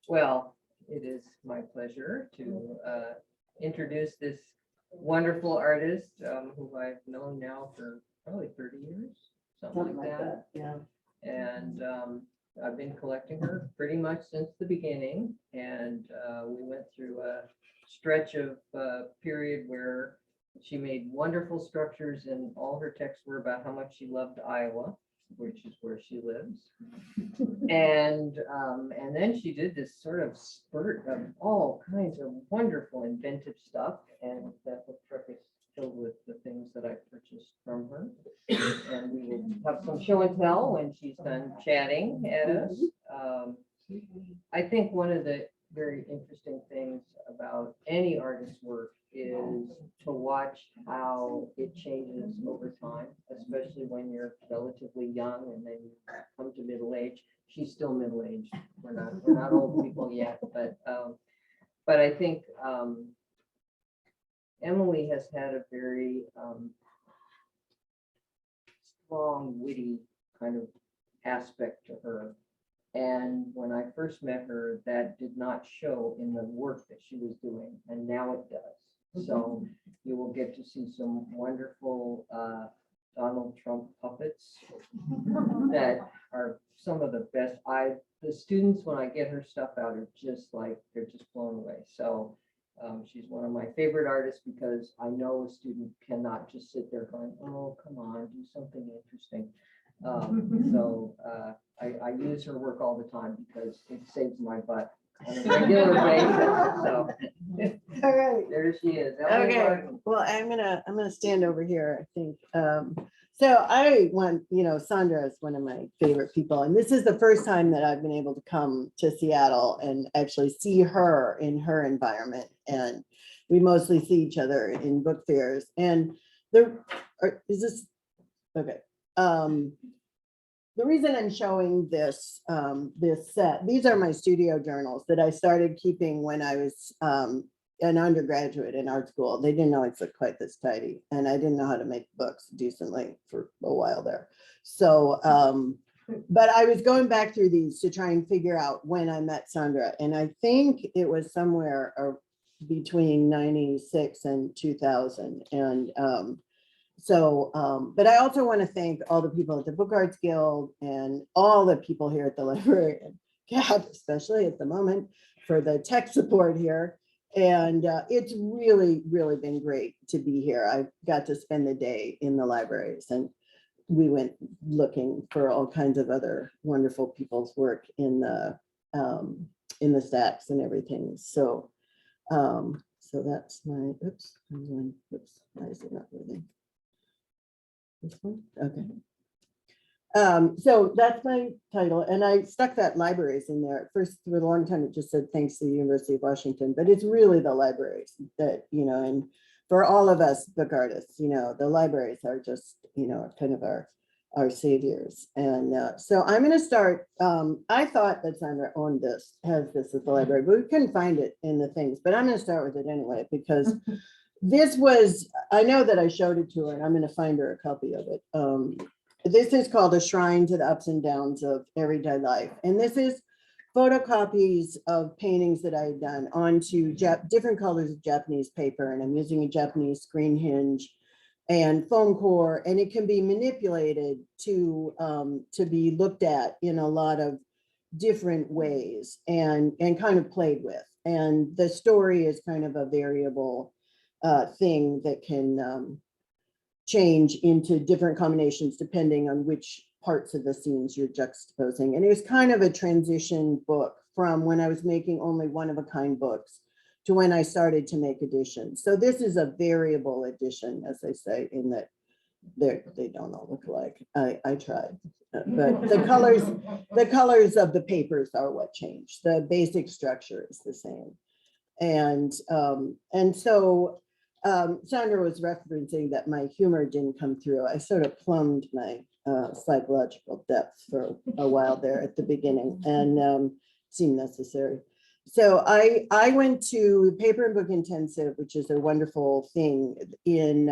Well, it is my pleasure to introduce this wonderful artist who I've known now for probably 30 years, something like that. Yeah. And I've been collecting her pretty much since the beginning. And we went through a stretch of period where she made wonderful structures, and all her texts were about how much she loved Iowa, which is where she lives. And then she did this sort of spurt of all kinds of wonderful inventive stuff. And that book truck is filled with the things that I purchased from her. And we will have some show and tell when she's done chatting at us. I think one of the very interesting things about any artist's work is to watch how it changes over time, especially when you're relatively young and then you come to middle age. She's still middle aged. We're not old people yet, but I think Emily has had a very strong, witty kind of aspect to her. And when I first met her, that did not show in the work that she was doing, and now it does. So you will get to see some wonderful Donald Trump puppets that are some of the best. The students, when I get her stuff out, are just like, they're just blown away. So she's one of my favorite artists because I know a student cannot just sit there going, oh, come on, do something interesting. I use her work all the time because it saves my butt on a regular basis. So All right. there she is. Emily Okay. Martin. Well, I'm gonna stand over here, I think. So I want, Sandra is one of my favorite people, and this is the first time that I've been able to come to Seattle and actually see her in her environment. And we mostly see each other in book fairs. And is this okay? The reason I'm showing this set, these are my studio journals that I started keeping when I was an undergraduate in art school. They didn't always look quite this tidy, and I didn't know how to make books decently for a while there. So, but I was going back through these to try and figure out when I met Sandra, and I think it was somewhere between 96 and 2000. And but I also want to thank all the people at the Book Arts Guild and all the people here at the library, and Kat, especially at the moment, for the tech support here. And it's really, really been great to be here. I got to spend the day in the libraries, and we went looking for all kinds of other wonderful people's work in the stacks and everything. So, so that's my, oops, why is it not moving? This one? Okay. So that's my title, and I stuck that libraries in there. At first, for a long time, it just said thanks to the University of Washington, but it's really the libraries that, and for all of us book artists, the libraries are just, kind of our saviors. And so I'm going to start. I thought that Sandra owned has this at the library, but we couldn't find it in the things. But I'm going to start with it anyway, because this was, I know that I showed it to her, and I'm going to find her a copy of it. This is called A Shrine to the Ups and Downs of Everyday Life. And this is photocopies of paintings that I had done onto different colors of Japanese paper. And I'm using a Japanese screen hinge and foam core, and it can be manipulated to be looked at in a lot of different ways and kind of played with. And the story is kind of a variable thing that can change into different combinations depending on which parts of the scenes you're juxtaposing. And it was kind of a transition book from when I was making only one-of-a-kind books to when I started to make editions. So this is a variable edition, as they say, in that they don't all look alike. I tried, but the colors of the papers are what changed. The basic structure is the same. And so Sandra was referencing that my humor didn't come through. I sort of plumbed my psychological depth for a while there at the beginning, and seemed necessary. So I went to Paper and Book Intensive, which is a wonderful thing and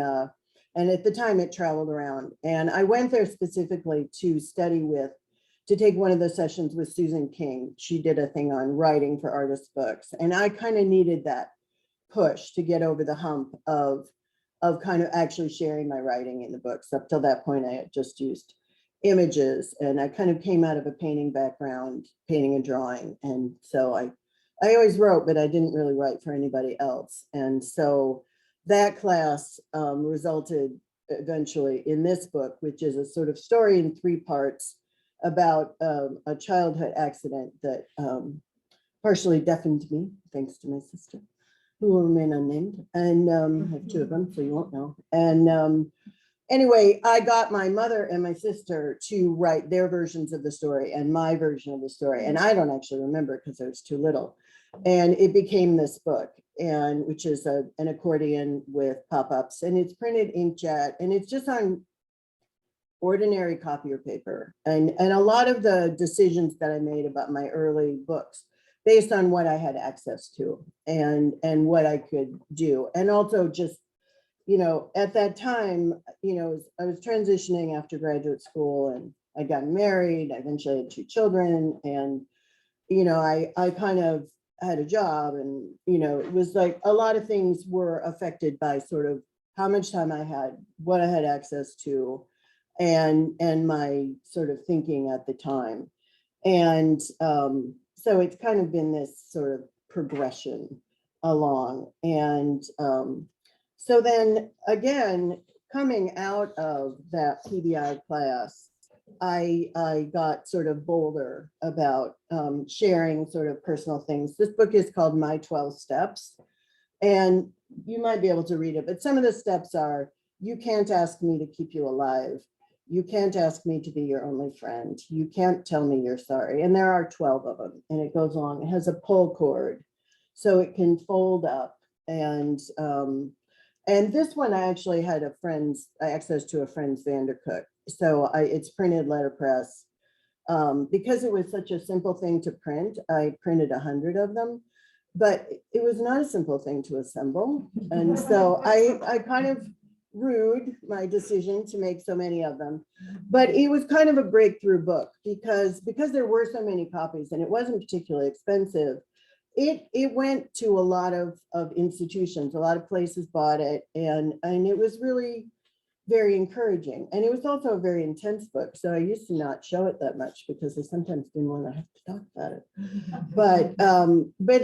at the time it traveled around. And I went there specifically to study with to take one of the sessions with Susan King. She did a thing on writing for artist books. And I kind of needed that push to get over the hump of kind of actually sharing my writing in the books. Up till that point, I had just used images, and I kind of came out of a painting background, painting and drawing. And so I always wrote, but I didn't really write for anybody else. And so that class resulted eventually in this book, which is a sort of story in 3 parts about a childhood accident that partially deafened me, thanks to my sister, who will remain unnamed. And I have 2 of them, so you won't know. And anyway, I got my mother and my sister to write their versions of the story and my version of the story. And I don't actually remember because I was too little. And it became this book, and which is an accordion with pop-ups, and it's printed inkjet, and it's just on ordinary copier paper. And a lot of the decisions that I made about my early books based on what I had access to and what I could do. And also just, you know, at that time, you know, I was transitioning after graduate school, and I got married. I eventually had 2 children, and, you know, I kind of had a job, and, you know, it was like a lot of things were affected by sort of how much time I had, what I had access to, and my sort of thinking at the time. And so it's kind of been this sort of progression along. And so then again, coming out of that PBI class, I got sort of bolder about sharing sort of personal things. This book is called My 12 Steps, and you might be able to read it, but some of the steps are: you can't ask me to keep you alive. You can't ask me to be your only friend. You can't tell me you're sorry. And there are 12 of them, and it goes on. It has a pull cord, so it can fold up. And this one, I actually had access to a friend's Vandercook. So it's printed letterpress. Because it was such a simple thing to print, I printed 100 of them, but it was not a simple thing to assemble. And so I kind of rued my decision to make so many of them, but it was kind of a breakthrough book because there were so many copies and it wasn't particularly expensive. It went to a lot of institutions, a lot of places bought it, and it was really very encouraging. And it was also a very intense book. So I used to not show it that much because I sometimes didn't want to have to talk about it. But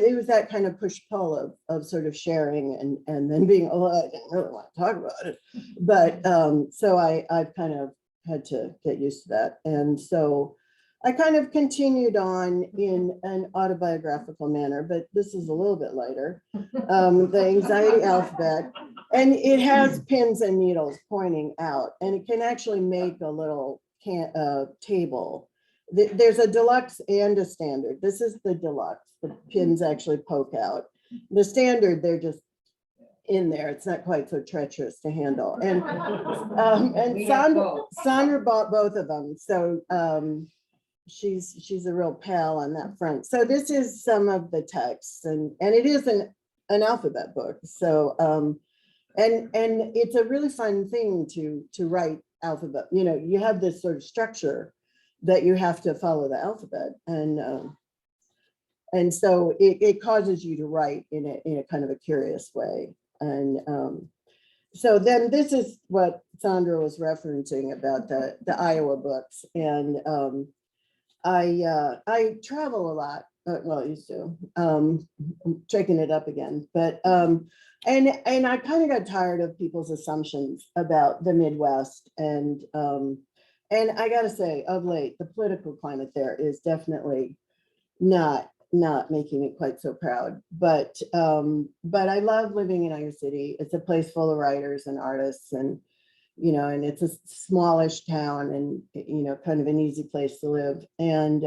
it was that kind of push-pull of sort of sharing and then being, oh, I didn't really want to talk about it. But so I've kind of had to get used to that. And so I kind of continued on in an autobiographical manner, but this is a little bit lighter. The Anxiety Alphabet, and it has pins and needles pointing out, and it can actually make a little table. There's a deluxe and a standard. This is the deluxe. The pins actually poke out. The standard, they're just in there. It's not quite so treacherous to handle. And Sandra bought both of them. So she's a real pal on that front. So this is some of the text, and it is an alphabet book. So and it's a really fun thing to write alphabet. You know, you have this sort of structure that you have to follow the alphabet, and so it causes you to write in a kind of a curious way. And so then this is what Sandra was referencing about the Iowa books. And I travel a lot. Well, I used to. I'm checking it up again, but and I kind of got tired of people's assumptions about the Midwest, and I got to say, of late, the political climate there is definitely not making me quite so proud. But I love living in Iowa City. It's a place full of writers and artists, and you know, and it's a smallish town, and you know, kind of an easy place to live. And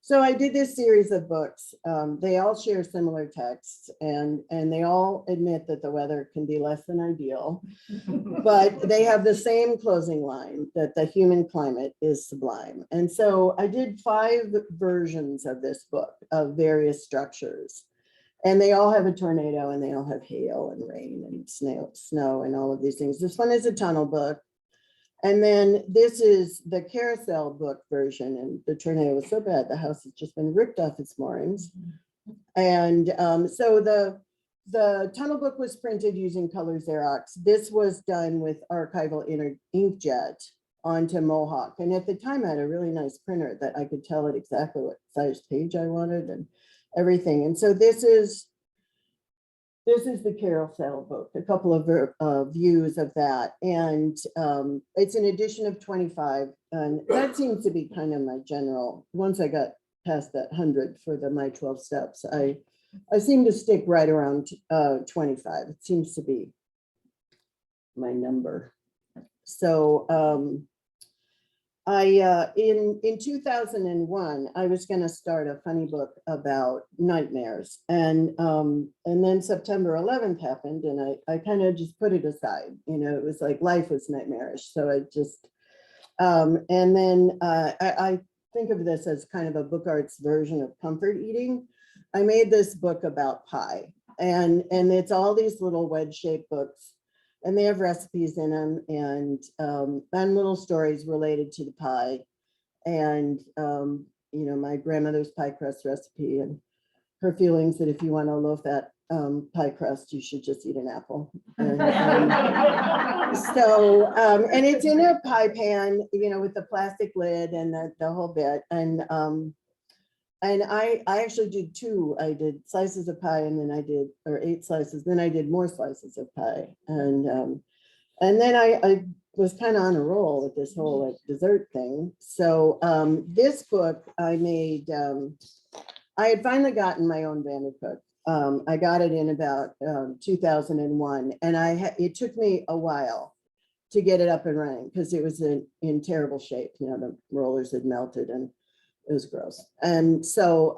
so I did this series of books. They all share similar texts, and they all admit that the weather can be less than ideal, but they have the same closing line, that the human climate is sublime. And so I did 5 versions of this book of various structures, and they all have a tornado, and they all have hail and rain and snow and all of these things. This one is a tunnel book. And then this is the carousel book version, and the tornado was so bad, the house has just been ripped off its moorings. And so the tunnel book was printed using color Xerox. This was done with archival inkjet onto Mohawk. And at the time I had a really nice printer that I could tell it exactly what size page I wanted and everything. And so this is the carousel book, a couple of views of that. And it's an edition of 25. And that seems to be kind of my general, once I got past that 100 for the My 12 Steps, I seem to stick right around 25. It seems to be my number. So in 2001, I was going to start a funny book about nightmares, and then September 11th happened, and I kind of just put it aside. You know, it was like life was nightmarish, so I just and then I think of this as kind of a book arts version of comfort eating. I made this book about pie, and it's all these little wedge-shaped books, and they have recipes in them, and little stories related to the pie, and you know, my grandmother's pie crust recipe and her feelings that if you want to loaf that pie crust, you should just eat an apple. And, and it's in a pie pan, you know, with the plastic lid and the whole bit, and I actually did two. I did slices of pie, and then I did, or 8 slices. Then I did more slices of pie, and then I was kind of on a roll with this whole like dessert thing. So this book I made. I had finally gotten my own Vandercook. I got it in about 2001, and it took me a while to get it up and running because it was in terrible shape. You know, the rollers had melted and it was gross. And so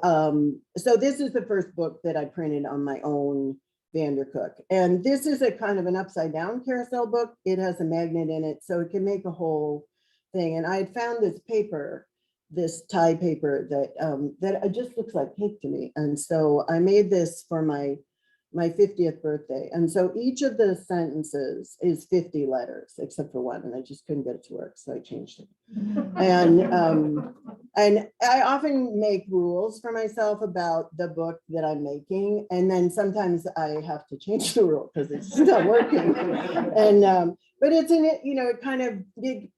so this is the first book that I printed on my own Vandercook. And this is a kind of an upside down carousel book. It has a magnet in it, so it can make a whole thing. And I had found this paper, this tie paper that it just looks like cake to me. And so I made this for my 50th birthday. And so each of the sentences is 50 letters, except for one, and I just couldn't get it to work, so I changed it. And I often make rules for myself about the book that I'm making, and then sometimes I have to change the rule because it's not working. And but it's in it, you know, it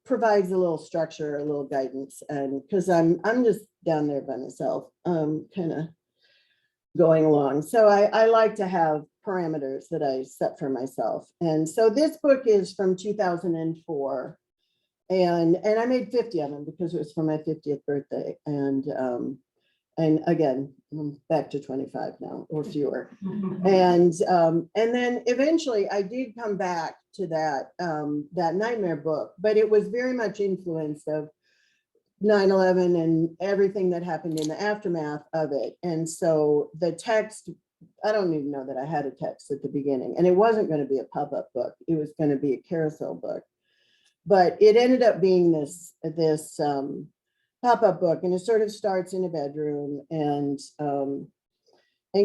provides a little structure, a little guidance, and because I'm just down there by myself, kind of going along. So I like to have parameters that I set for myself. And so this book is from 2004. And I made 50 of them because it was for my 50th birthday. And again, I'm back to 25 now or fewer. And then eventually I did come back to that nightmare book, but it was very much influenced of 9/11 and everything that happened in the aftermath of it. And so the text, I don't even know that I had a text at the beginning, and it wasn't going to be a pop-up book. It was going to be a carousel book, but it ended up being this pop-up book, and it sort of starts in a bedroom and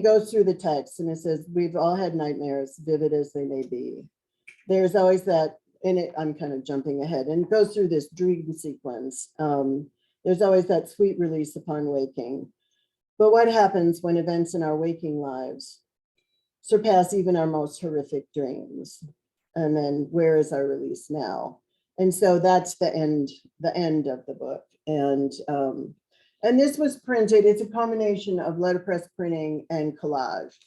goes through the text, and it says, "We've all had nightmares, vivid as they may be. There's always that." In it, I'm kind of jumping ahead, and it goes through this dream sequence. There's always that sweet release upon waking. But what happens when events in our waking lives surpass even our most horrific dreams? And then where is our release now? And so that's the end of the book. And this was printed, it's a combination of letterpress printing and collage.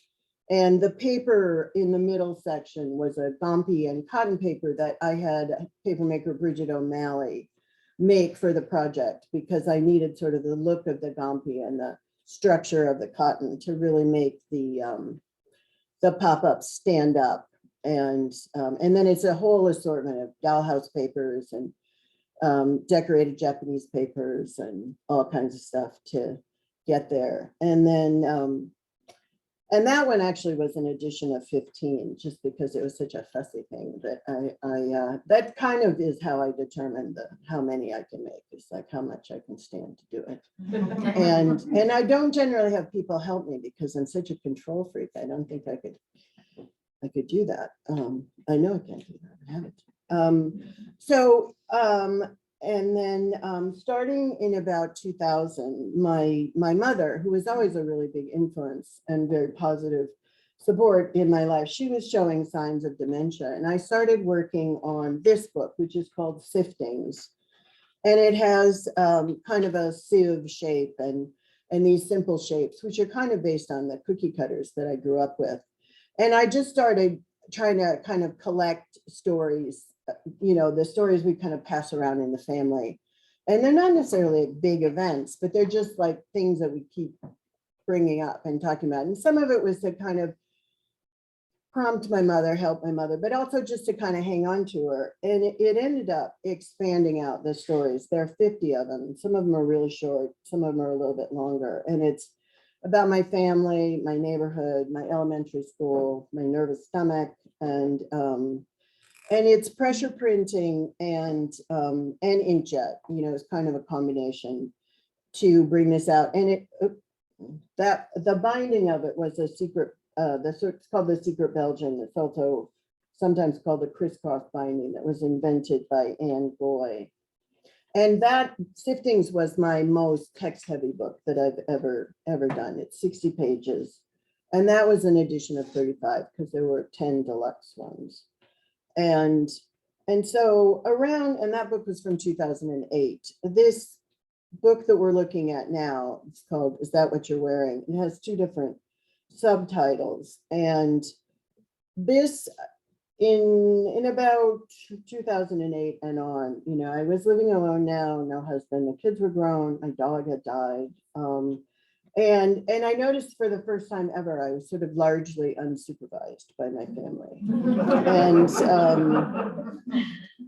And the paper in the middle section was a Gompi and cotton paper that I had papermaker Bridget O'Malley make for the project, because I needed sort of the look of the Gompi and the structure of the cotton to really make the pop-up stand up. And then it's a whole assortment of dollhouse papers and decorated Japanese papers and all kinds of stuff to get there. And then and that one actually was an edition of 15, just because it was such a fussy thing that that kind of is how I determine how many I can make. It's like how much I can stand to do it. And I don't generally have people help me because I'm such a control freak. I don't think I could do that. I know I can't do that. I haven't. And then starting in about 2000, my mother, who was always a really big influence and very positive support in my life, she was showing signs of dementia. And I started working on this book, which is called Siftings. And it has kind of a sieve shape and these simple shapes, which are kind of based on the cookie cutters that I grew up with. And I just started trying to kind of collect stories, the stories we kind of pass around in the family. And they're not necessarily big events, but they're just like things that we keep bringing up and talking about. And some of it was to kind of prompt my mother, help my mother, but also just to kind of hang on to her. And it ended up expanding out the stories. There are 50 of them. Some of them are really short. Some of them are a little bit longer. And it's about my family, my neighborhood, my elementary school, my nervous stomach, and it's pressure printing and inkjet. It's kind of a combination to bring this out. And the binding of it was a secret. It's called the Secret Belgian. It's also sometimes called the crisscross binding, that was invented by Anne Goy. And that Siftings was my most text-heavy book that I've ever done. It's 60 pages. And that was an edition of 35 because there were 10 deluxe ones. And so and that book was from 2008. This book that we're looking at now, it's called Is That What You're Wearing? It has two different subtitles. And this, in about 2008 and on, I was living alone now, no husband, the kids were grown, my dog had died. And I noticed for the first time ever, I was sort of largely unsupervised by my family.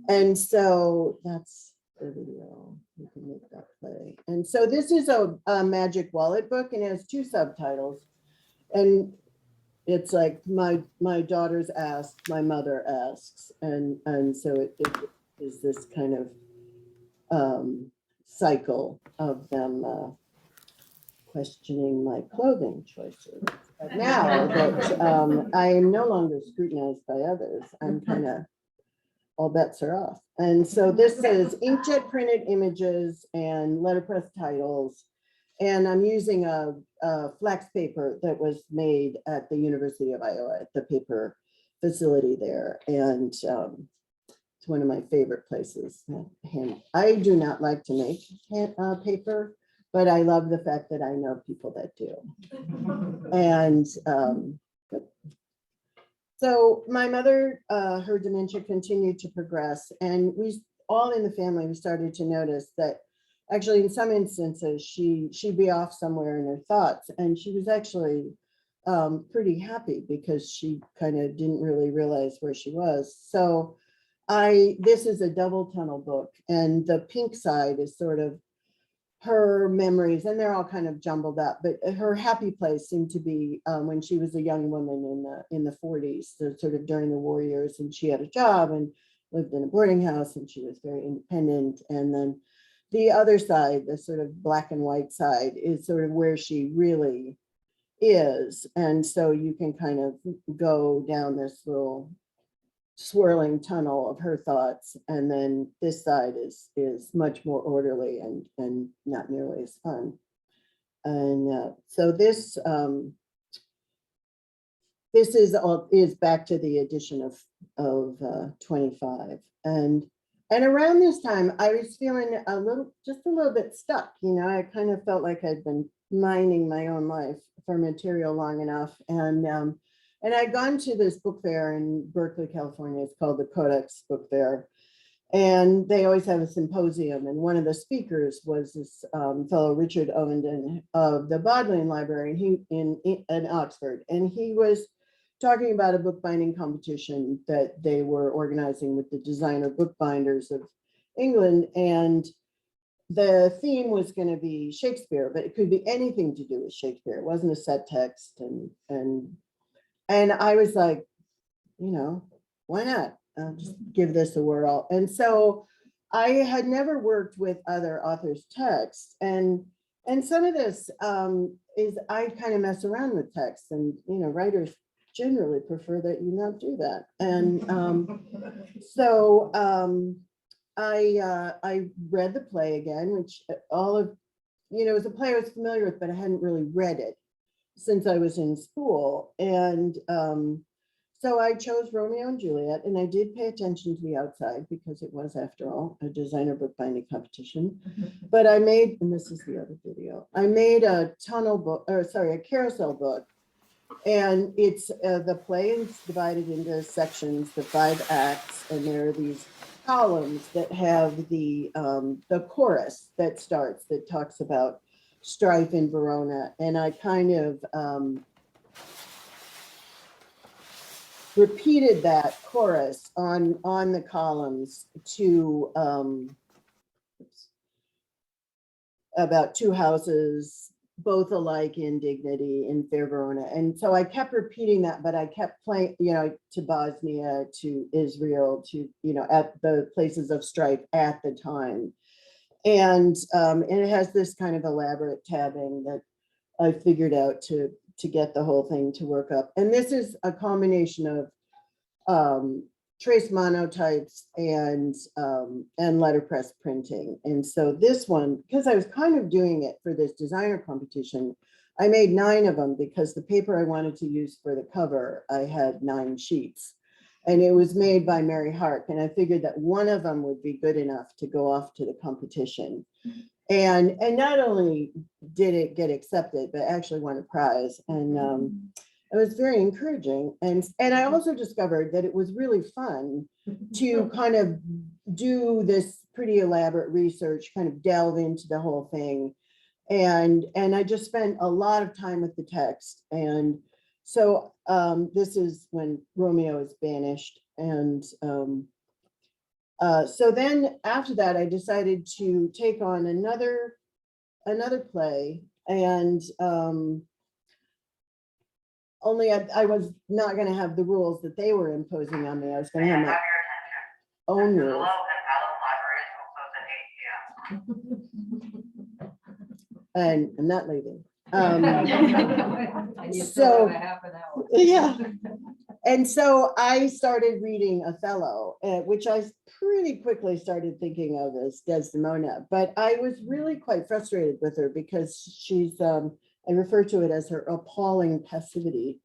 And so that's the video. You can make that play. And so this is a magic wallet book, and it has two subtitles. And it's like my daughters ask, my mother asks, and so it is this kind of cycle of them questioning my clothing choices. But now that I am no longer scrutinized by others, I'm kind of, all bets are off. And so this is inkjet printed images and letterpress titles. And I'm using a flax paper that was made at the University of Iowa, at the paper facility there. And it's one of my favorite places. I do not like to make paper, but I love the fact that I know people that do. And so my mother, her dementia continued to progress. And we all in the family, we started to notice that actually, in some instances, she'd be off somewhere in her thoughts, and she was actually pretty happy because she kind of didn't really realize where she was. So this is a double tunnel book, and the pink side is sort of her memories, and they're all kind of jumbled up, but her happy place seemed to be when she was a young woman in the 40s, so sort of during the war years, and she had a job and lived in a boarding house, and she was very independent. And then the other side, the sort of black and white side, is sort of where she really is. And so you can kind of go down this little swirling tunnel of her thoughts. And then this side is much more orderly and not nearly as fun. And so this is back to the edition of 25. And around this time, I was feeling just a little bit stuck. I kind of felt like I'd been mining my own life for material long enough. And I'd gone to this book fair in Berkeley, California. It's called the Codex Book Fair. And they always have a symposium. And one of the speakers was this fellow, Richard Ovenden of the Bodleian Library in Oxford. And he was talking about a bookbinding competition that they were organizing with the Designer Bookbinders of England. And the theme was going to be Shakespeare, but it could be anything to do with Shakespeare. It wasn't a set text. And I was like, why not? Just give this a whirl. And so I had never worked with other authors' texts. And some of this is I kind of mess around with text, and writers generally prefer that you not do that. And so I read the play again, which all of, it was a play I was familiar with, but I hadn't really read it since I was in school. And so I chose Romeo and Juliet, and I did pay attention to the outside because it was, after all, a designer bookbinding competition. But I made, and this is the other video, I made a a carousel book. And it's the play is divided into sections, the 5 acts, and there are these columns that have the chorus that starts, that talks about strife in Verona. And I kind of repeated that chorus on the columns to about 2 houses, both alike in dignity in fair Verona. And so I kept repeating that, but I kept playing, to Bosnia, to Israel, to, at the places of strife at the time. And it has this kind of elaborate tabbing that I figured out to get the whole thing to work up. And this is a combination of trace monotypes and letterpress printing. And so this one, because I was kind of doing it for this designer competition, I made 9 of them because the paper I wanted to use for the cover, I had 9 sheets. And it was made by Mary Hark. And I figured that one of them would be good enough to go off to the competition. And not only did it get accepted, but actually won a prize. And it was very encouraging. And I also discovered that it was really fun to kind of do this pretty elaborate research, kind of delve into the whole thing. And I just spent a lot of time with the text. And so this is when Romeo is banished. And so then after that, I decided to take on another play. And only I was not going to have the rules that they were imposing on me. I was going to have my own rules. And I'm not leaving. So yeah. And so I started reading Othello, which I pretty quickly started thinking of as Desdemona. But I was really quite frustrated with her because she's, I refer to it as her appalling passivity.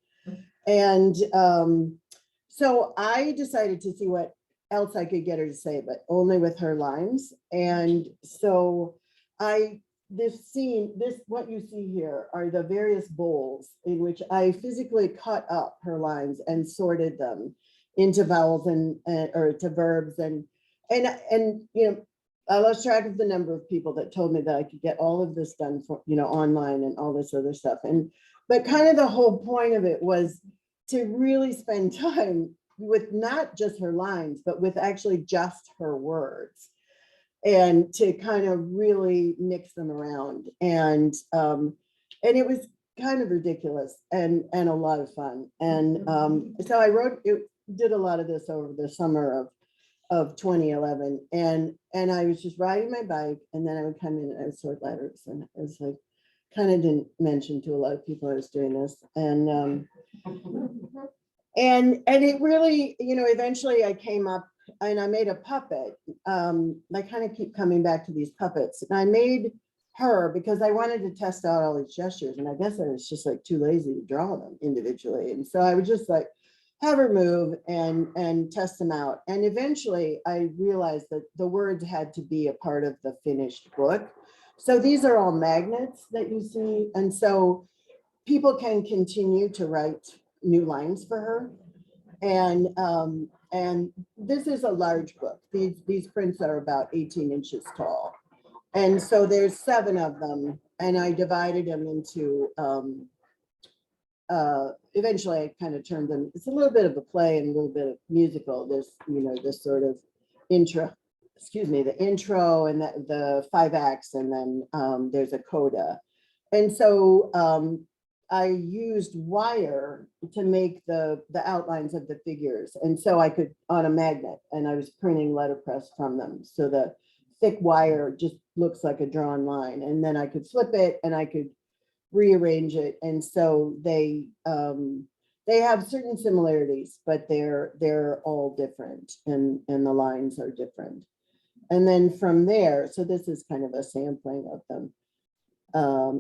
And so I decided to see what else I could get her to say, but only with her lines. And so what you see here are the various bowls in which I physically cut up her lines and sorted them into vowels or to verbs and I lost track of the number of people that told me that I could get all of this done for online and all this other stuff. But kind of the whole point of it was to really spend time with not just her lines, but with actually just her words, and to kind of really mix them around. And it was kind of ridiculous and a lot of fun. And so I did a lot of this over the summer of 2011. And I was just riding my bike, and then I would come in and I would sort letters. And I was like, kind of didn't mention to a lot of people I was doing this. And it really, eventually I came up and I made a puppet. I kind of keep coming back to these puppets. And I made her because I wanted to test out all these gestures. And I guess I was just like too lazy to draw them individually. And so I would just like have her move and test them out. And eventually I realized that the words had to be a part of the finished book. So these are all magnets that you see. And so people can continue to write new lines for her. And this is a large book. These prints are about 18 inches tall. And so there's 7 of them, and I divided them into, eventually I kind of turned them, it's a little bit of a play and a little bit of musical. There's, this sort of intro, the intro and the 5 acts, and then there's a coda. And so I used wire to make the outlines of the figures. And so I could, on a magnet, and I was printing letterpress from them. So the thick wire just looks like a drawn line. And then I could flip it and I could rearrange it. And so they they have certain similarities, but they're all different, and the lines are different. And then from there, so this is kind of a sampling of them.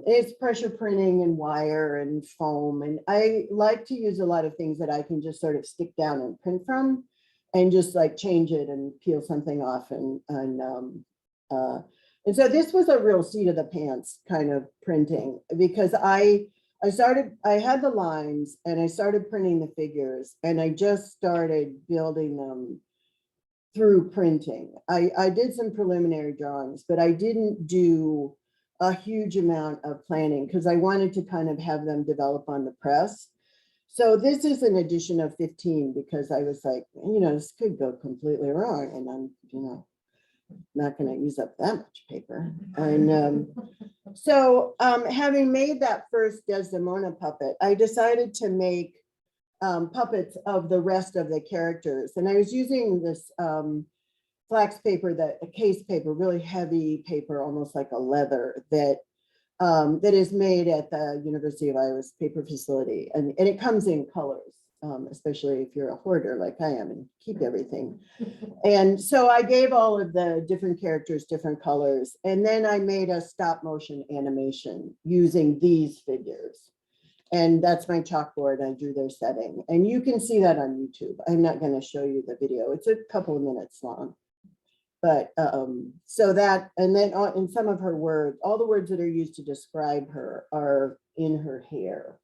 It's pressure printing and wire and foam. And I like to use a lot of things that I can just sort of stick down and print from, and just like change it and peel something off. And so this was a real seat of the pants kind of printing, because I had the lines and I started printing the figures, and I just started building them through printing. I did some preliminary drawings, but I didn't do a huge amount of planning because I wanted to kind of have them develop on the press. So this is an edition of 15 because I was like, this could go completely wrong, and I'm, not going to use up that much paper. And so having made that first Desdemona puppet, I decided to make puppets of the rest of the characters. And I was using this flax paper, a case paper, really heavy paper, almost like a leather, that is made at the University of Iowa's paper facility. And it comes in colors, especially if you're a hoarder like I am and keep everything. And so I gave all of the different characters different colors. And then I made a stop motion animation using these figures. And that's my chalkboard. I drew their setting. And you can see that on YouTube. I'm not going to show you the video. It's a couple of minutes long. But so that, and then in some of her words, all the words that are used to describe her are in her hair.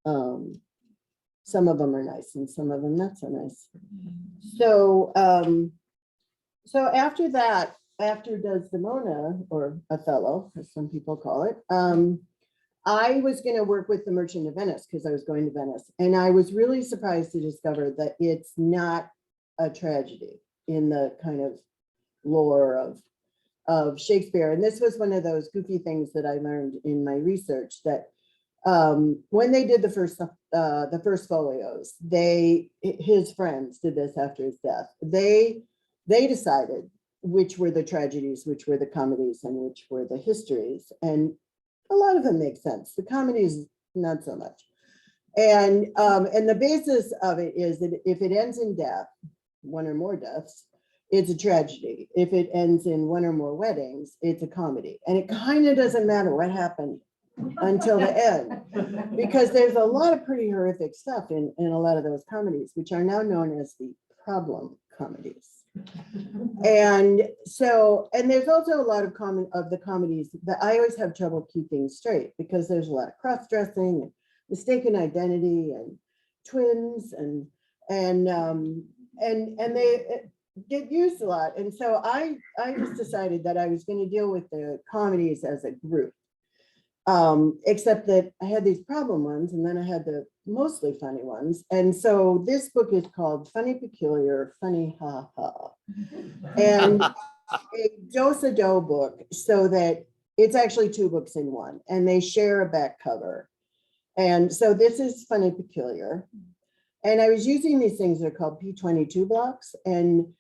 Some of them are nice and some of them not so nice. So, so after that, after Desdemona, or Othello, as some people call it, I was going to work with the Merchant of Venice because I was going to Venice. And I was really surprised to discover that it's not a tragedy in the kind of lore of Shakespeare. And this was one of those goofy things that I learned in my research, that when they did the first folios, his friends did this after his death. They decided which were the tragedies, which were the comedies, and which were the histories. And a lot of them make sense. The comedies, not so much. And the basis of it is that if it ends in death, one or more deaths, it's a tragedy. If it ends in one or more weddings, it's a comedy. And it kind of doesn't matter what happened until the end, because there's a lot of pretty horrific stuff in a lot of those comedies, which are now known as the problem comedies. And so, and there's also a lot of the comedies that I always have trouble keeping straight, because there's a lot of cross-dressing and mistaken identity and twins and they get used a lot. And so I just decided that I was going to deal with the comedies as a group. Except that I had these problem ones, and then I had the mostly funny ones. And so this book is called Funny Peculiar, Funny Ha Ha. And a do-sa-do book, so that it's actually two books in one, and they share a back cover. And so this is Funny Peculiar. And I was using these things that are called P22 blocks, and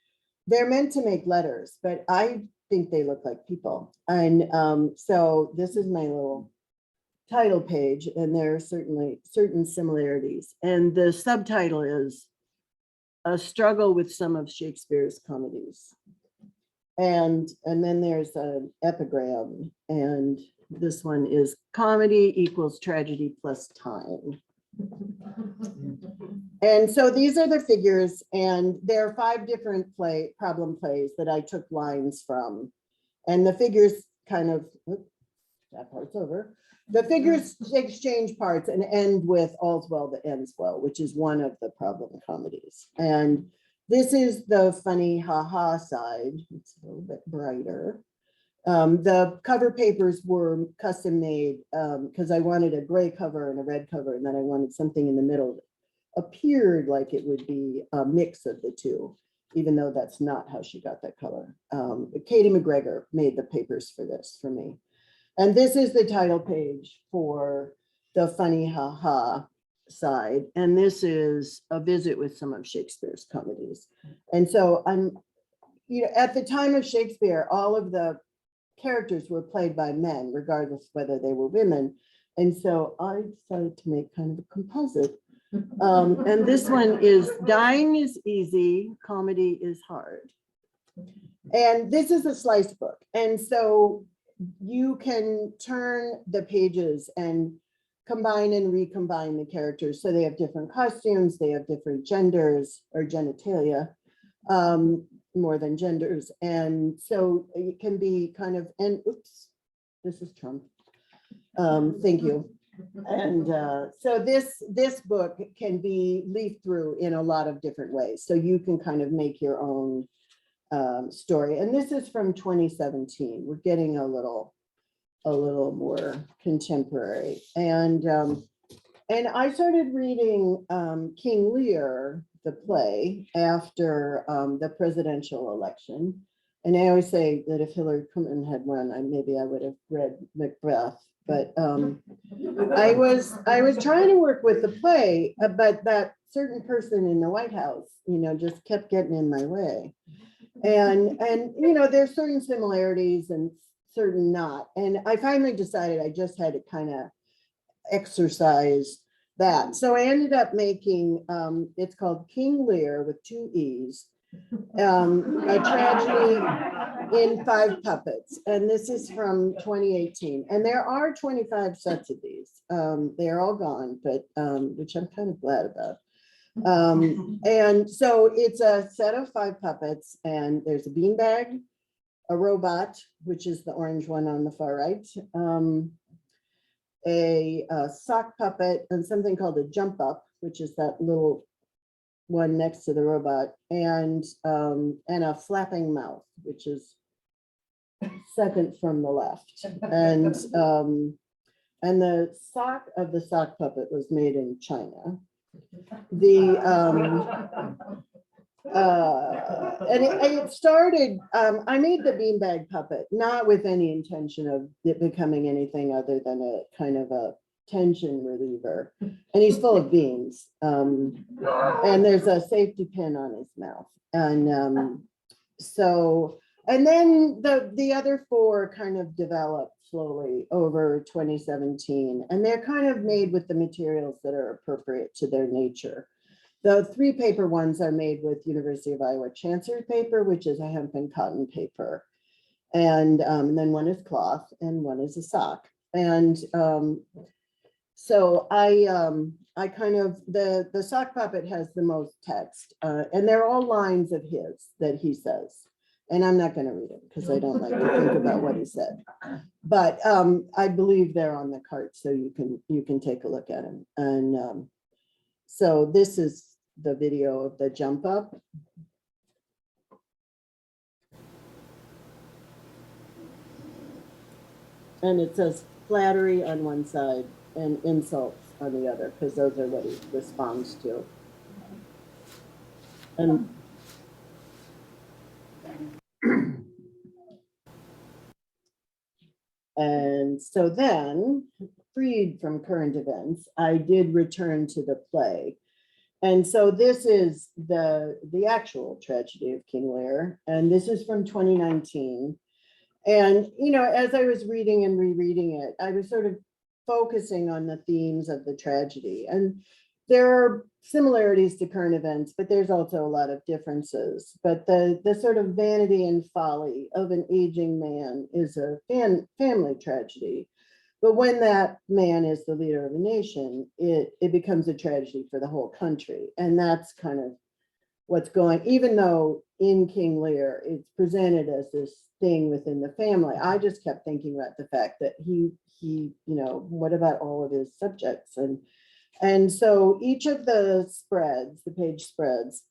they're meant to make letters, but I think they look like people. And so this is my little title page, and there are certainly certain similarities. And the subtitle is A Struggle with Some of Shakespeare's Comedies. And then there's an epigram, and this one is Comedy equals Tragedy plus Time. And so these are the figures, and there are 5 different problem plays that I took lines from. And the figures kind of, oops, that part's over. The figures exchange parts and end with all's well that ends well, which is one of the problem comedies. And this is the funny ha-ha side. It's a little bit brighter. The cover papers were custom made because I wanted a gray cover and a red cover, and then I wanted something in the middle that appeared like it would be a mix of the two, even though that's not how she got that color. Katie McGregor made the papers for this for me. And this is the title page for the funny ha-ha side. And this is a visit with some of Shakespeare's comedies. And so at the time of Shakespeare, all of the characters were played by men, regardless of whether they were women. And so I decided to make kind of a composite And this one is dying is easy, comedy is hard. And this is a slice book. And so you can turn the pages and combine and recombine the characters. So they have different costumes, they have different genders or genitalia, more than genders. And so it can be kind of, and oops, this is Trump. Thank you. And so this book can be leafed through in a lot of different ways. So you can kind of make your own story. And this is from 2017. We're getting a little more contemporary. And I started reading King Lear, the play, after the presidential election. And I always say that if Hillary Clinton had won, maybe I would have read Macbeth. But I was trying to work with the play, but that certain person in the White House, just kept getting in my way. And there's certain similarities and certain not. And I finally decided I just had to kind of exercise that. So I ended up making, it's called King Lear with 2 E's, a tragedy in 5 puppets. And this is from 2018. And there are 25 sets of these. They're all gone, but which I'm kind of glad about. And so it's a set of 5 puppets, and there's a beanbag, a robot, which is the orange one on the far right, a sock puppet, and something called a jump up, which is that little one next to the robot, and a flapping mouth, which is second from the left. And the sock of the sock puppet was made in China. And it started, I made the beanbag puppet, not with any intention of it becoming anything other than a kind of a tension reliever. And he's full of beans. And there's a safety pin on his mouth. And and then the other 4 kind of developed slowly over 2017. And they're kind of made with the materials that are appropriate to their nature. The 3 paper ones are made with University of Iowa Chancery paper, which is a hemp and cotton paper. And then one is cloth and one is a sock. And so I kind of, the sock puppet has the most text, and they're all lines of his that he says. And I'm not going to read it because I don't like to think about what he said. But I believe they're on the cart, so you can take a look at them. And so this is the video of the jump up. And it says flattery on one side and insults on the other, because those are what he responds to. And so then, freed from current events, I did return to the play. And so this is the actual Tragedy of King Lear, and this is from 2019. And, as I was reading and rereading it, I was sort of focusing on the themes of the tragedy. And there are similarities to current events, but there's also a lot of differences. But the sort of vanity and folly of an aging man is a family tragedy. But when that man is the leader of a nation, it becomes a tragedy for the whole country. And that's kind of what's going, even though in King Lear, it's presented as this thing within the family. I just kept thinking about the fact that he what about all of his subjects? And so each of the spreads, the page spreads,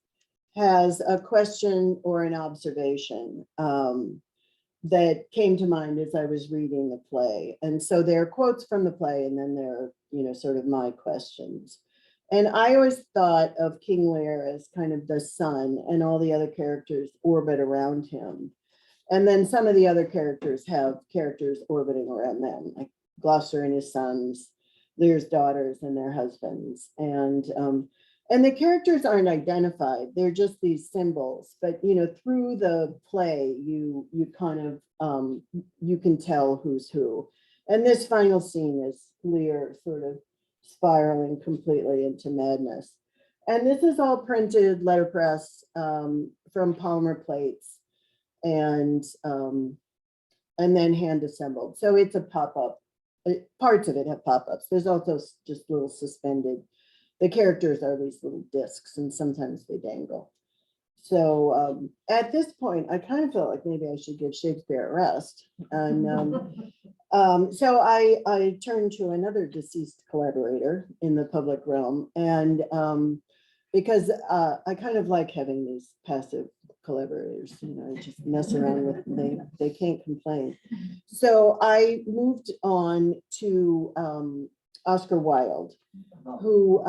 has a question or an observation that came to mind as I was reading the play. And so there are quotes from the play, and then there are, sort of my questions. And I always thought of King Lear as kind of the sun, and all the other characters orbit around him. And then some of the other characters have characters orbiting around them, like Gloucester and his sons, Lear's daughters and their husbands. And the characters aren't identified. They're just these symbols. But, through the play, you kind of, you can tell who's who. And this final scene is Lear sort of spiraling completely into madness. And this is all printed letterpress from polymer plates and then hand assembled. So it's a pop-up. Parts of it have pop-ups. There's also just little suspended. The characters are these little discs, and sometimes they dangle. So at this point, I kind of felt like maybe I should give Shakespeare a rest. And so I turned to another deceased collaborator in the public realm. And because I kind of like having these passive collaborators, you know, just mess around with them. They can't complain. So I moved on to Oscar Wilde, who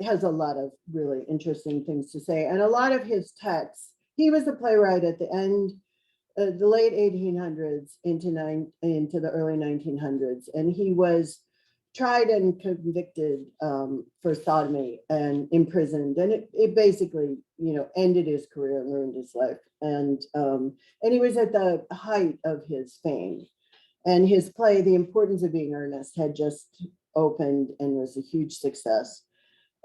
has a lot of really interesting things to say. And a lot of his texts, he was a playwright at the end, the late 1800s into the early 1900s. And he was tried and convicted for sodomy and imprisoned. And it basically, you know, ended his career and ruined his life. And he was at the height of his fame. And his play, The Importance of Being Earnest, had just opened and was a huge success.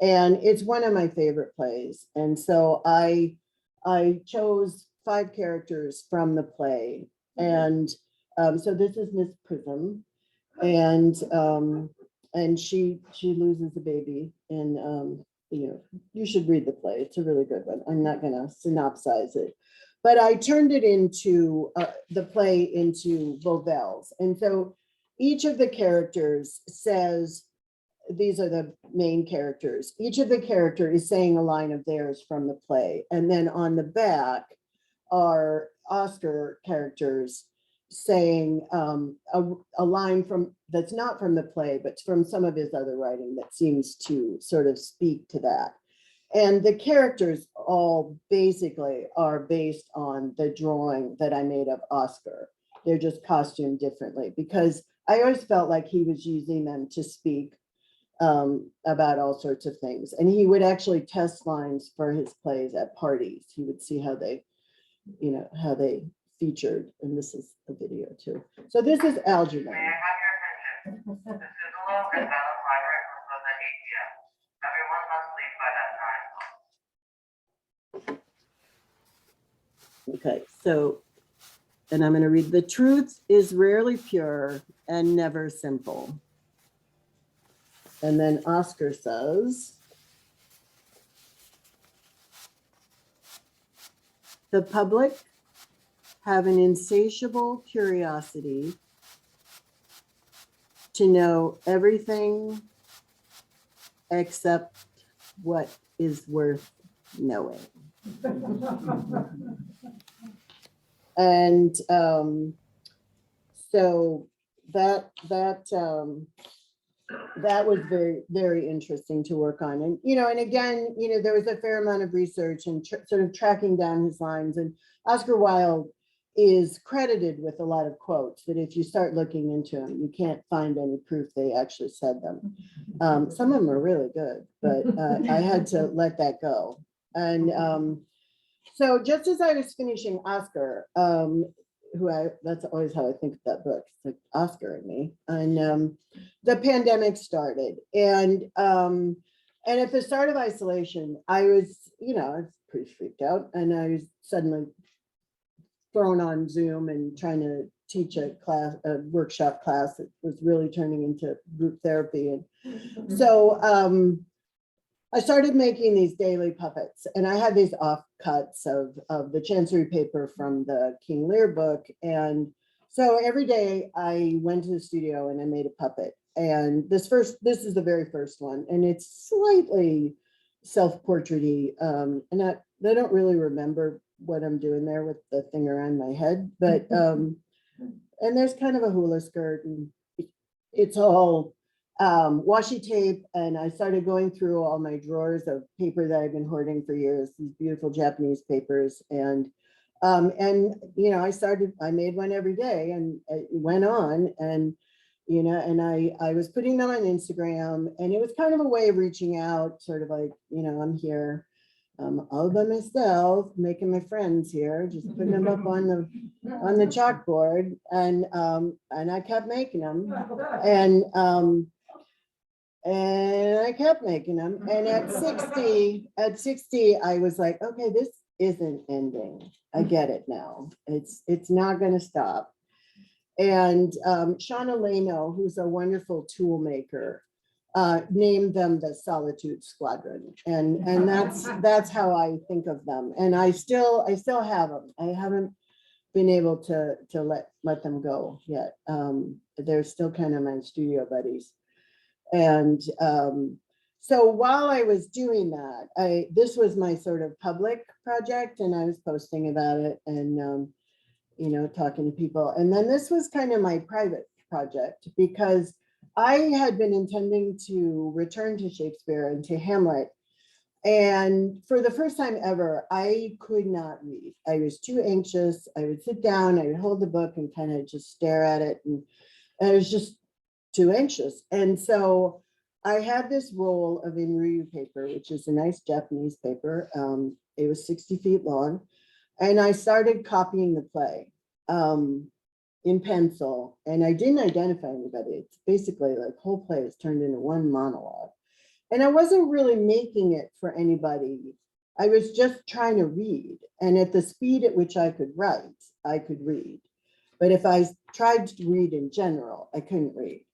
And it's one of my favorite plays. And so I chose 5 characters from the play. And so this is Miss Prism. And she loses a baby. And you know, you should read the play. It's a really good one. I'm not going to synopsize it. But I turned it into the play into vowels. And so each of the characters says, these are the main characters. Each of the character is saying a line of theirs from the play. And then on the back are Oscar characters saying a line from that's not from the play, but from some of his other writing that seems to sort of speak to that. And the characters all basically are based on the drawing that I made of Oscar. They're just costumed differently because I always felt like he was using them to speak about all sorts of things. And he would actually test lines for his plays at parties. He would see how they, you know, how they featured. And this is a video too. So this is Algernon. May I have your attention? The Cicelo and Balance Library will close at 8 p.m. Everyone must leave by that time. Okay, so, and I'm going to read, the truth is rarely pure and never simple. And then Oscar says, the public have an insatiable curiosity to know everything except what is worth knowing. And so that was very, very interesting to work on. And, you know, and again, you know, there was a fair amount of research and sort of tracking down his lines. And Oscar Wilde is credited with a lot of quotes that if you start looking into them, you can't find any proof they actually said them. Some of them are really good, but I had to let that go. And so just as I was finishing Oscar, that's always how I think of that book. It's like Oscar and me. And the pandemic started. And at the start of isolation, I was, you know, I was pretty freaked out. And I was suddenly thrown on Zoom and trying to teach a workshop class that was really turning into group therapy. And so I started making these daily puppets, and I had these offcuts of the Chancery paper from the King Lear book. And so every day I went to the studio and I made a puppet. And this is the very first one, and it's slightly self-portrait-y. And I don't really remember what I'm doing there with the thing around my head, but and there's kind of a hula skirt, and it's all washi tape. And I started going through all my drawers of paper that I've been hoarding for years, these beautiful Japanese papers. And you know, I made one every day, and it went on. And you know, and I was putting them on Instagram, and it was kind of a way of reaching out, sort of like, you know, I'm here all by myself, making my friends here, just putting them up on the chalkboard. And I kept making them. And And I kept making them. And at 60, I was like, okay, this isn't ending. I get it now. It's not going to stop. And Shauna Leno, who's a wonderful tool maker, named them the Solitude Squadron. And that's how I think of them. And I still have them. I haven't been able to let them go yet. They're still kind of my studio buddies. And so while I was doing that, this was my sort of public project, and I was posting about it and you know, talking to people. And then this was kind of my private project, because I had been intending to return to Shakespeare and to Hamlet. And for the first time ever, I could not read. I was too anxious. I would sit down, I would hold the book and kind of just stare at it. And I was just too anxious. And so I had this roll of Inryu paper, which is a nice Japanese paper. It was 60 feet long. And I started copying the play in pencil. And I didn't identify anybody. It's basically like the whole play is turned into one monologue. And I wasn't really making it for anybody. I was just trying to read. And at the speed at which I could write, I could read. But if I tried to read in general, I couldn't read.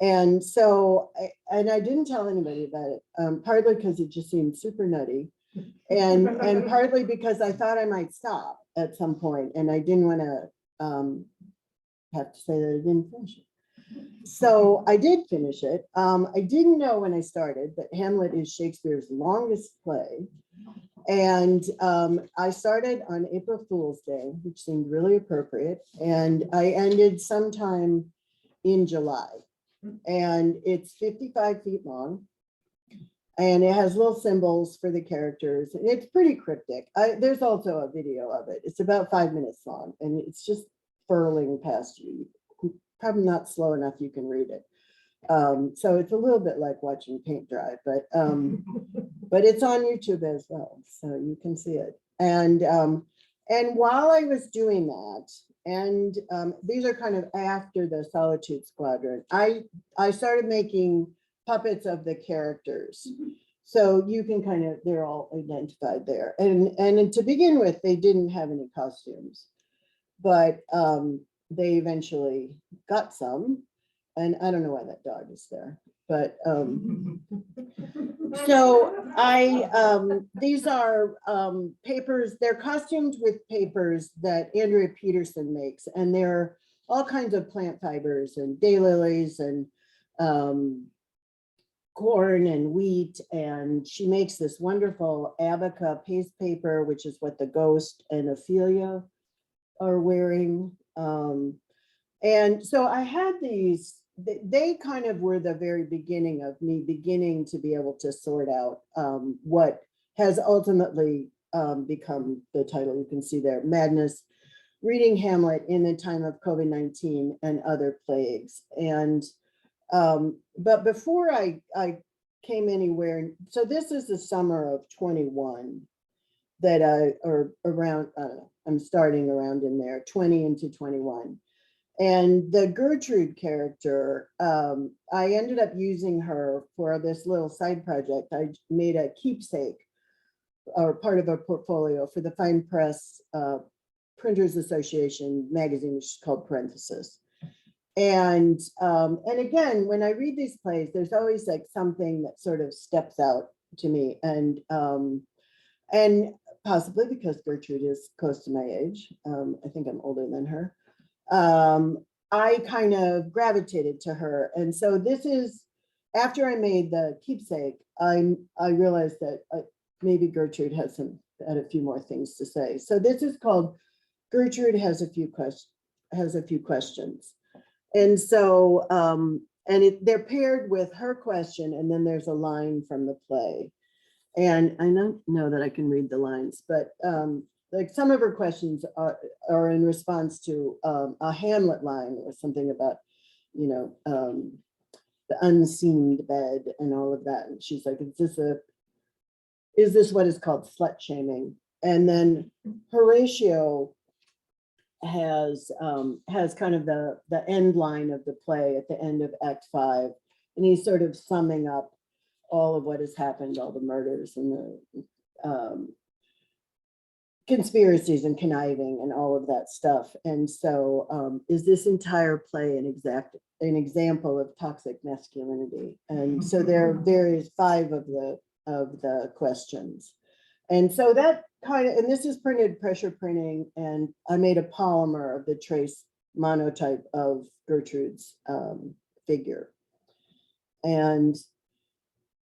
And so, I didn't tell anybody about it, partly because it just seemed super nutty. And partly because I thought I might stop at some point, and I didn't want to have to say that I didn't finish it. So I did finish it. I didn't know when I started that Hamlet is Shakespeare's longest play. And I started on April Fool's Day, which seemed really appropriate. And I ended sometime in July. And it's 55 feet long. And it has little symbols for the characters. And it's pretty cryptic. There's also a video of it. It's about 5 minutes long. And it's just furling past you. Probably not slow enough you can read it. So it's a little bit like watching paint dry, but it's on YouTube as well, so you can see it. And while I was doing that, and these are kind of after the Solitude Squadron, I started making puppets of the characters. So you can kind of, they're all identified there. And to begin with, they didn't have any costumes, but they eventually got some, and I don't know why that dog is there, but so these are papers, they're costumed with papers that Andrea Peterson makes, and they're all kinds of plant fibers and daylilies and corn and wheat, and she makes this wonderful abaca paste paper, which is what the Ghost and Ophelia are wearing. And so I had these, they kind of were the very beginning of me beginning to be able to sort out what has ultimately become the title you can see there, Madness, Reading Hamlet in the Time of COVID-19 and Other Plagues. And but before I came anywhere, so this is the summer of 21 that or around, I don't know, I'm starting around in there, 20 into 21. And the Gertrude character, I ended up using her for this little side project. I made a keepsake or part of a portfolio for the Fine Press Printers Association magazine, which is called Parenthesis. And again, when I read these plays, there's always like something that sort of steps out to me. And possibly because Gertrude is close to my age, I think I'm older than her, I kind of gravitated to her. And so this is, after I made the keepsake, I realized that maybe Gertrude had a few more things to say. So this is called Gertrude Has a Few Questions. And so, they're paired with her question, and then there's a line from the play. And I don't know that I can read the lines, but like some of her questions are in response to a Hamlet line or something about, you know, the unseen bed and all of that. And she's like, is this what is called slut shaming? And then Horatio has kind of the end line of the play at the end of Act 5, And he's sort of summing up all of what has happened, all the murders and the conspiracies and conniving and all of that stuff. And so is this entire play an example of toxic masculinity? And so there are various 5 of the questions. And so that kind of, and this is printed pressure printing, and I made a polymer of the trace monotype of Gertrude's figure. And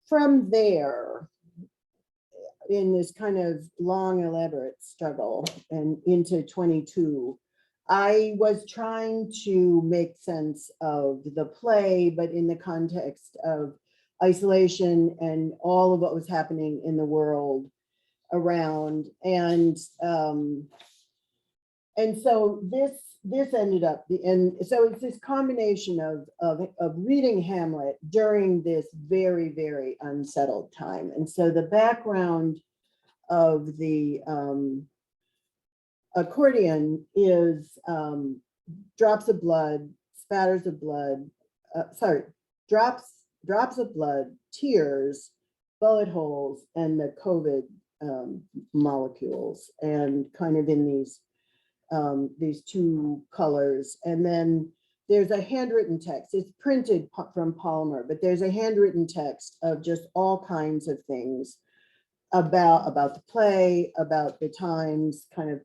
from there, in this kind of long, elaborate struggle and into 22, I was trying to make sense of the play, but in the context of isolation and all of what was happening in the world around. And so this ended up, and so it's this combination of reading Hamlet during this very, very unsettled time. And so the background of the accordion is drops of blood, spatters of blood, drops of blood, tears, bullet holes, and the COVID molecules, and kind of in these 2 colors. And then there's a handwritten text. It's printed from polymer, but there's a handwritten text of just all kinds of things about the play, about the times, kind of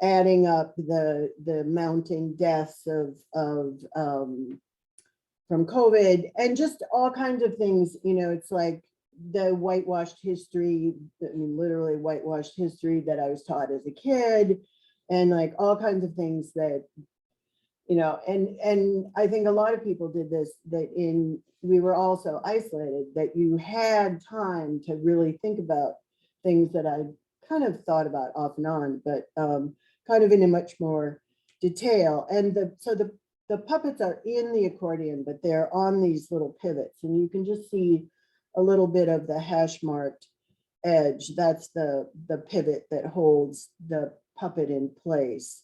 adding up the mounting deaths from COVID, and just all kinds of things. You know, it's like the whitewashed history, I mean, literally whitewashed history that I was taught as a kid, and like all kinds of things that, you know, and I think a lot of people did this, that we were also isolated, that you had time to really think about things that I kind of thought about off and on, but kind of in a much more detail. And so the puppets are in the accordion, but they're on these little pivots, and you can just see a little bit of the hash marked edge. That's the pivot that holds the puppet in place.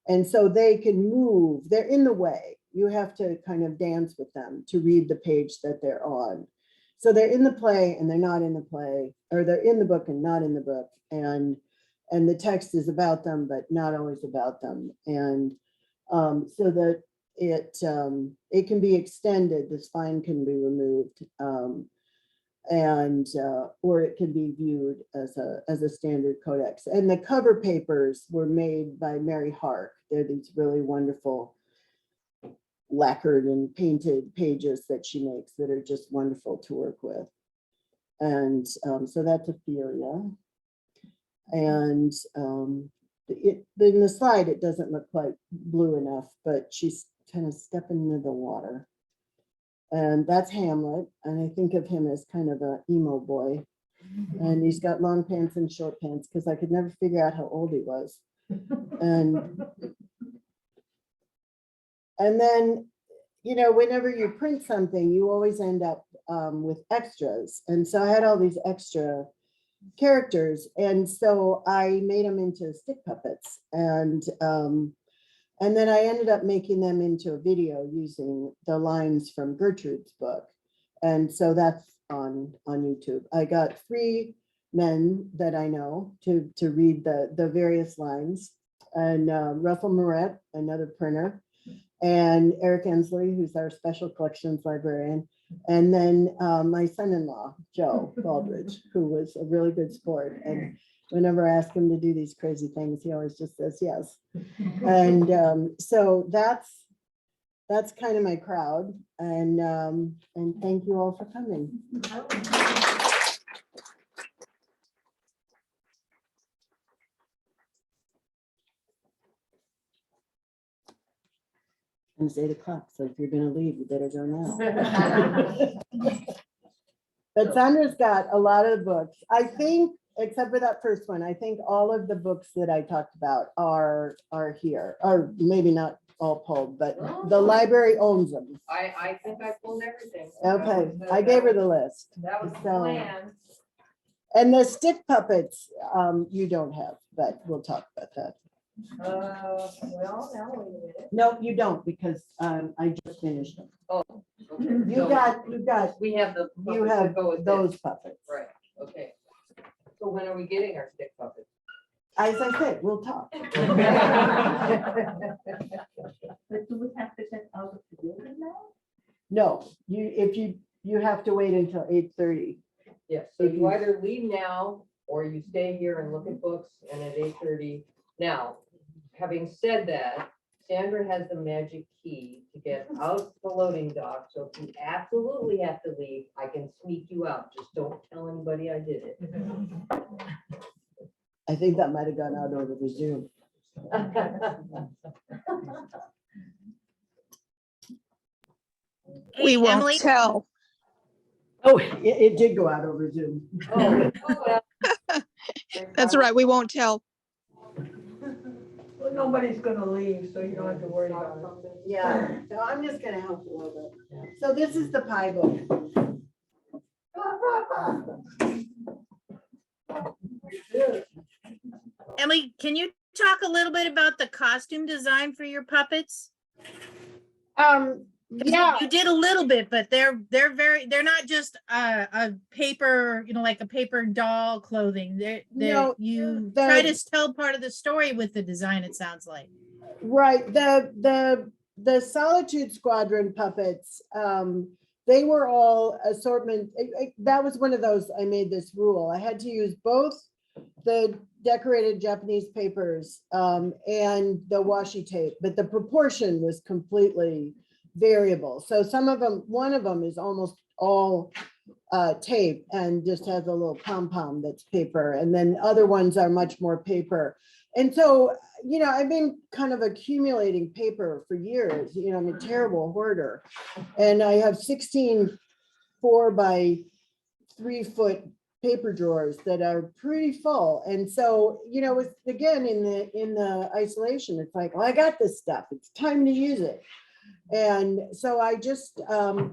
And so they can move, they're in the way. You have to kind of dance with them to read the page that they're on. So they're in the play and they're not in the play, or they're in the book and not in the book. And the text is about them, but not always about them. And so that it can be extended, the spine can be removed, or it can be viewed as a standard codex. And the cover papers were made by Mary Hark. They're these really wonderful lacquered and painted pages that she makes that are just wonderful to work with. And so that's Ophelia. And in the slide, it doesn't look quite blue enough, but she's kind of stepping into the water. And that's Hamlet. And I think of him as kind of an emo boy. And he's got long pants and short pants, because I could never figure out how old he was. And then, you know, whenever you print something, you always end up with extras. And so I had all these extra characters. And so I made them into stick puppets. And then I ended up making them into a video using the lines from Gertrude's book. And so that's on YouTube. I got 3 men that I know to read the various lines. And Russell Moret, another printer, and Eric Ensley, who's our special collections librarian. And then my son-in-law, Joe Baldridge, who was a really good sport. And whenever I ask him to do these crazy things, he always just says yes. And so that's kind of my crowd. And thank you all for coming. And it's 8 o'clock, so if you're gonna leave, you better go now. But Sandra's got a lot of books. I think, except for that first one, I think all of the books that I talked about are here, or maybe not all pulled, but the library owns them. I think I pulled everything. Okay, I gave her the list. That was the So- plan. And the stick puppets, you don't have, but we'll talk about that. Well, now wait a minute. No, you don't, because I just finished them. Oh, okay. You So got, we have the. you puppets that have go with those this. puppets. Right, okay. So when are we getting our stick puppets? As I said, we'll talk. But do we have to get out of the building now? No, you have to wait until 8:30. Yes, so you either leave now or you stay here and look at books and at 8:30. Now, having said that, Sandra has the magic key to get out the loading dock. So if you absolutely have to leave, I can sneak you out. Just don't tell anybody I did it. I think that might have gone out over the Zoom. We won't Emily, tell. Oh, it did go out over Zoom. Oh, well. That's right. We won't tell. Well, nobody's gonna leave, so you don't have to worry about it. Yeah, so I'm just gonna help a little bit. So this is the pie book. Emily, can you talk a little bit about the costume design for your puppets? 'Cause Yeah, You did a little bit, but they're not just a paper, like a paper doll clothing. No, You the- try to tell part of the story with the design, it sounds like. right. The Solitude Squadron puppets, they were all assortment. That was one of those, I made this rule. I had to use both the decorated Japanese papers and the washi tape, but the proportion was completely variable. So some of them, one of them is almost all tape and just has a little pom-pom that's paper. And then other ones are much more paper. And so, I've been kind of accumulating paper for years. I'm a terrible hoarder. And I have 16 4-by-3-foot paper drawers that are pretty full. And so, it's again, in the isolation, it's like, well, I got this stuff. It's time to use it. And so I just,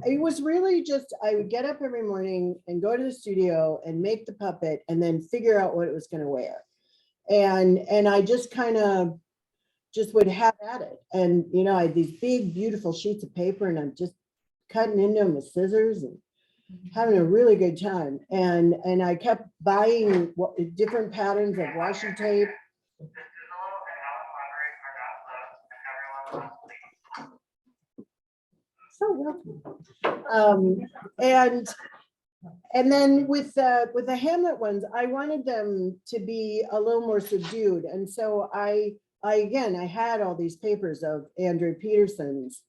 it was really just, I would get up every morning and go to the studio and make the puppet and then figure out what it was going to wear. And I just kind of just would have at it. And, I had these big, beautiful sheets of paper and I'm just cutting into them with scissors and having a really good time. And I kept buying different patterns of washi tape. This is a little in-house library for Gainesville, and everyone wants to leave. So welcome. And then with the Hamlet ones, I wanted them to be a little more subdued. And so I had all these papers of Andrew Peterson's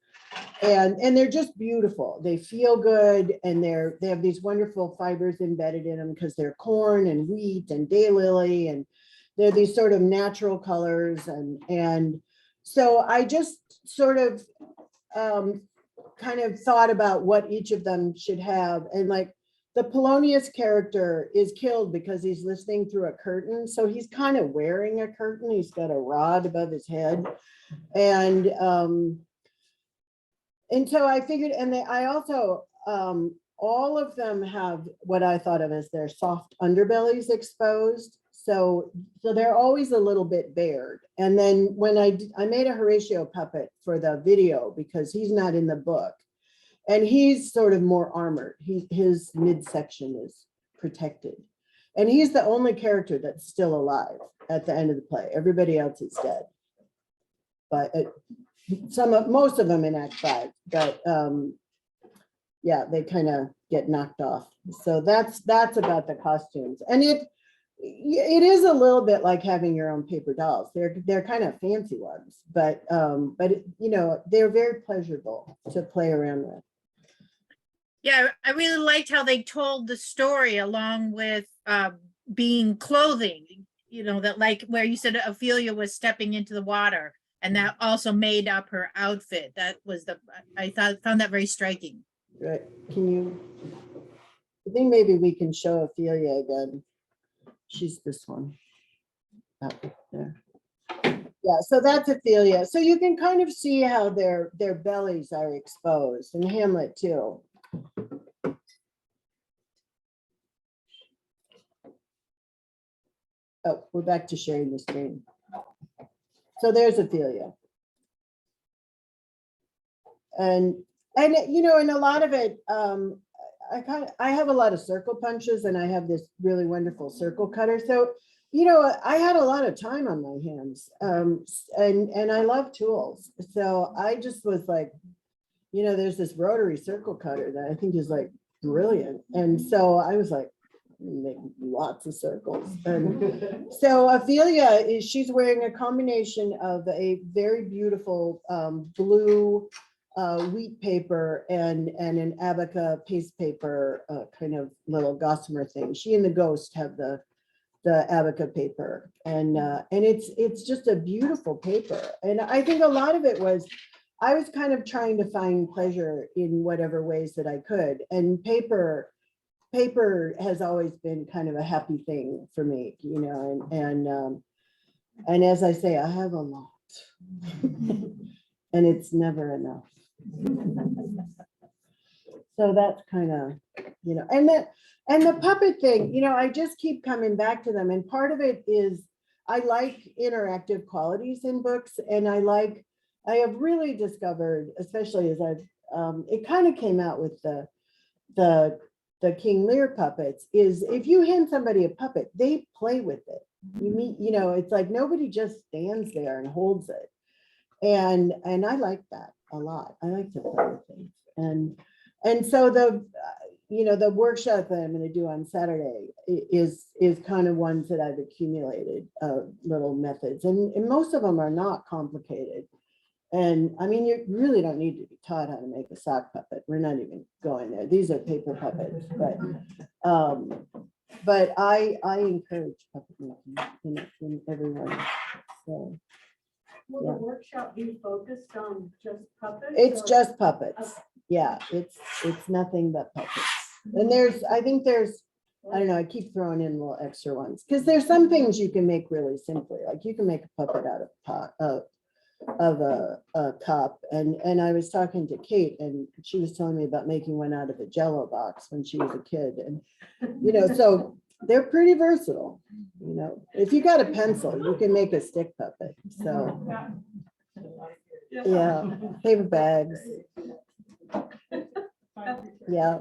and they're just beautiful. They feel good. And they have these wonderful fibers embedded in them because they're corn and wheat and daylily. And they're these sort of natural colors. And so I just sort of kind of thought about what each of them should have. And like the Polonius character is killed because he's listening through a curtain. So he's kind of wearing a curtain. He's got a rod above his head. And so I figured, and I also, all of them have what I thought of as their soft underbellies exposed. So they're always a little bit bared. And then when I made a Horatio puppet for the video because he's not in the book and he's sort of more armored. His midsection is protected. And he's the only character that's still alive at the end of the play. Everybody else is dead. But most of them in Act 5, but yeah, they kind of get knocked off. So that's about the costumes. And it is a little bit like having your own paper dolls. They're kind of fancy ones, but they're very pleasurable to play around with. Yeah, I really liked how they told the story along with being clothing, that like where you said Ophelia was stepping into the water and that also made up her outfit. That was found that very striking. Right. I think maybe we can show Ophelia again. She's this one. Up there. Yeah, so that's Ophelia. So you can kind of see how their bellies are exposed, and Hamlet too. Oh, we're back to sharing the screen. So there's Ophelia. And you know, and a lot of it, I have a lot of circle punches, and I have this really wonderful circle cutter. So, you know, I had a lot of time on my hands, and I love tools. So I just was like, you know, there's this rotary circle cutter that I think is like brilliant. And so I was like, make lots of circles. And so Ophelia she's wearing a combination of a very beautiful blue wheat paper and an abaca paste paper kind of little gossamer thing. She and the ghost have the abaca paper, and it's just a beautiful paper. And I think a lot of it was, I was kind of trying to find pleasure in whatever ways that I could, and paper has always been kind of a happy thing for me, you know, and as I say, I have a lot, and it's never enough. So that's kind of, you know, and the puppet thing, you know, I just keep coming back to them, and part of it is I like interactive qualities in books, and I have really discovered, especially as I've it kind of came out with the King Lear puppets, is if you hand somebody a puppet, they play with it. You know, it's like nobody just stands there and holds it. And I like that a lot. I like to play with things. And so you know, the workshop that I'm going to do on Saturday is kind of ones that I've accumulated little methods, and most of them are not complicated. And I mean, you really don't need to be taught how to make a sock puppet. We're not even going there. These are paper puppets, but I encourage puppet making in everyone. So Will yeah. the workshop be focused on just puppets? It's or- just puppets. Okay. Yeah, it's nothing but puppets. And I think there's, I don't know, I keep throwing in little extra ones, because there's some things you can make really simply. Like you can make a puppet out of a cup. And I was talking to Kate, and she was telling me about making one out of a Jello box when she was a kid. And, you know, so they're pretty versatile. You know, if you got a pencil, you can make a stick puppet. So yeah, paper bags. Yeah.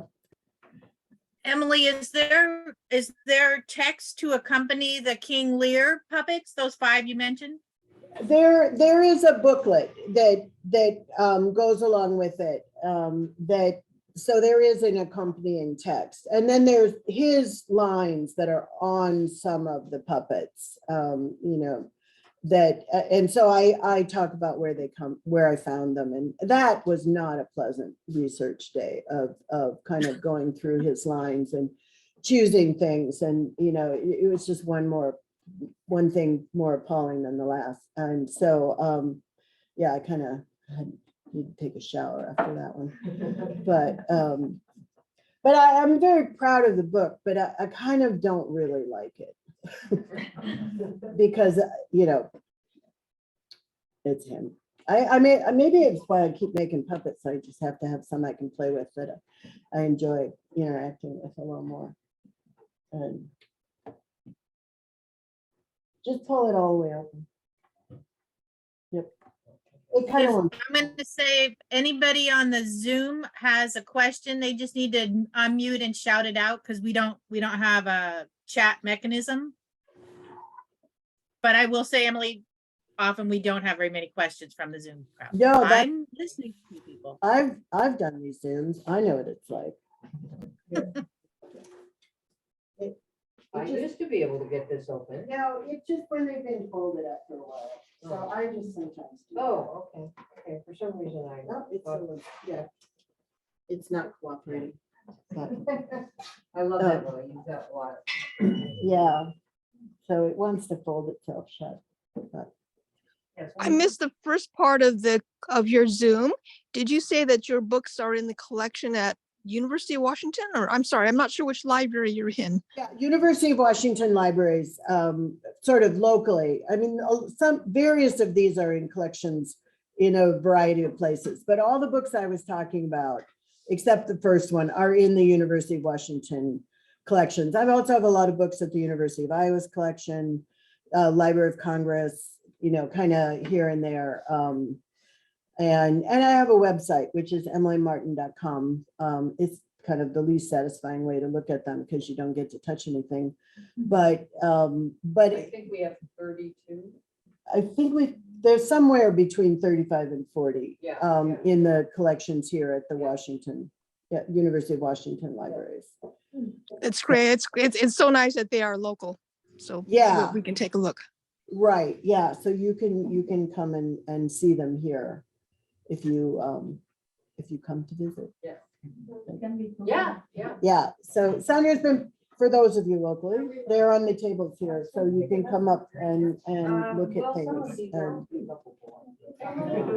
Emily, is there text to accompany the King Lear puppets, those 5 you mentioned? There is a booklet that goes along with it, so there is an accompanying text, and then there's his lines that are on some of the puppets, you know, and so I talk about where I found them, and that was not a pleasant research day of kind of going through his lines and choosing things, and you know, it was just one thing more appalling than the last. And so yeah, I kind of need to take a shower after that one. But I'm very proud of the book, but I kind of don't really like it. Because you know, it's him. I mean, maybe it's why I keep making puppets. I just have to have some I can play with that I enjoy interacting with a little more. And just pull it all the way open. Yep. It kind If- of. I'm going to say if anybody on the Zoom has a question, they just need to unmute and shout it out, because we don't have a chat mechanism. But I will say, Emily, often we don't have very many questions from the Zoom crowd. No, I'm listening to you people. I've done these Zooms. I know what it's like. I used to be able to get this open. No, it's just when they've been folded up for a while. So I just sometimes do. Oh, okay. Okay, for some reason I. No, it's, yeah. It's not cooperating. But, I love that one. I use that a lot. yeah. So it wants to fold itself shut. But Yes, I missed the first part of your Zoom. Did you say that your books are in the collection at University of Washington? Or I'm sorry, I'm not sure which library you're in. yeah, University of Washington Libraries, sort of locally. I mean, some various of these are in collections in a variety of places, but all the books I was talking about, except the first one, are in the University of Washington collections. I also have a lot of books at the University of Iowa's collection, Library of Congress, you know, kind of here and there. And I have a website, which is emilymartin.com. It's kind of the least satisfying way to look at them because you don't get to touch anything. But I think we have 32. I think there's somewhere between 35 and 40 Yeah, in the collections here at the University of Washington Libraries. It's great. It's so nice that they are local. So Yeah. we can take a look. Right, yeah, so you can come and see them here if you come to visit. Yeah. Yeah, so Sandra's been, for those of you locally, they're on the tables here, so you can come up and look at things.